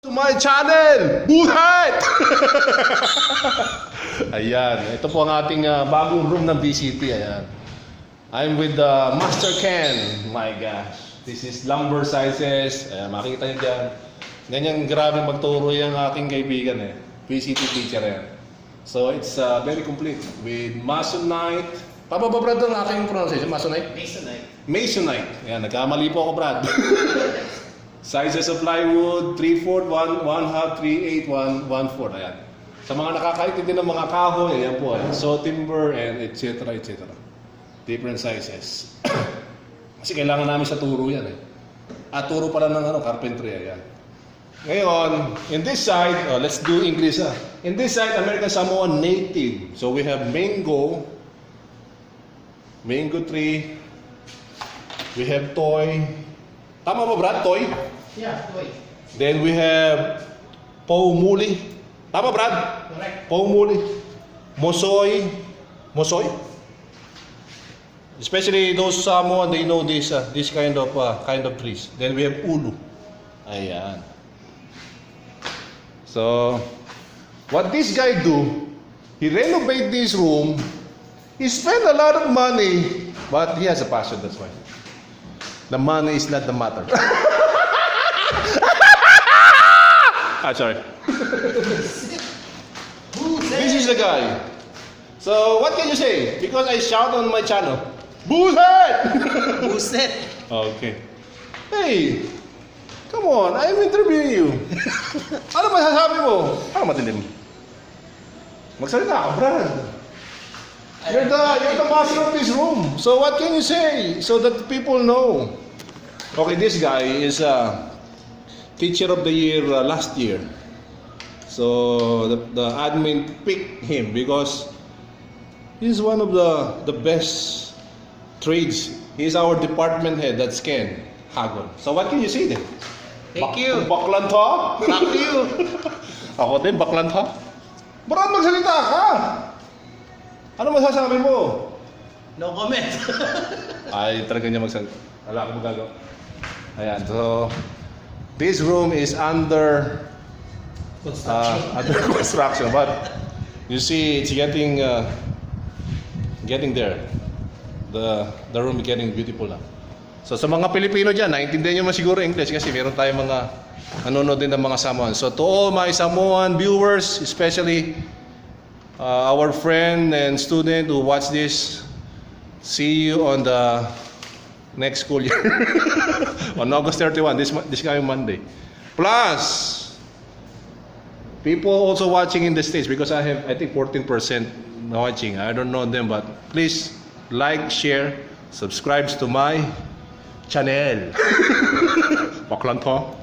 To my channel! Buhay! Ayan, ito po ang ating bagong room ng BCT. Ayan. I'm with Master Ken. My gosh. This is lumber sizes. Ayan, makikita nyo dyan. Ganyan grabe magturo yung aking kaibigan eh. BCT teacher yan. So it's very complete with masonite. Papa ba Brad ang aking pronunciation? Masonite? Masonite. Masonite. Ayan, nagkamali po ako Brad. Sizes of plywood, 3/4, 1/2, 3/8, 1/4. Ayan. Sa mga nakakaintindi ng mga kahoy, ayan po. Ayan. So timber and etc. etc. Different sizes. Kasi kailangan namin sa turo yan eh. At turo pala ng carpentry. Ayan. Ngayon, in this side, let's do English. In this side, American Samoan native. So we have mango tree. We have toy. Tama ba Brad? Toy? Yeah, toy. Then we have paumuli. Tama Brad? Correct. Paumuli. Mosoy. Mosoy? Especially those Samoan, they know this kind of trees. Then we have ulu. Ayan. So, what this guy do, he renovate this room, he spend a lot of money, but he has a passion, that's why. The money is not the matter. Sorry. This is the guy. So, what can you say? Because I shout on my channel. Bullhead! Buset. Okay. Hey! Come on, I'm interviewing you. Ano masasabi mo? Ano matindi mo? Magsalita ka, Brad. You're the master of this room. So what can you say so that people know? Okay, this guy is teacher of the year last year. So the admin picked him because he's one of the best trades. He's our department head. That's Ken Jagon. So what can you say then? Thank you. Baklan to? Thank you. Ako din, baklan to? Brad, magsalita ka! Ano masasabi mo? No comment. Ay, talaga niya magsalita. Wala akong magagawa. Ayan, so this room is under construction, but you see it's getting there. The room is getting beautiful now. So sa mga Pilipino dyan, naintindihan nyo man siguro English kasi meron tayong mga nanonood din ng mga Samoan. So to all my Samoan viewers, especially our friend and student who watch this, see you on the next school year on August 31, this coming Monday. Plus, people also watching in the States because I think 14% watching. I don't know them, but please like, share, subscribe to my channel. Baklan to?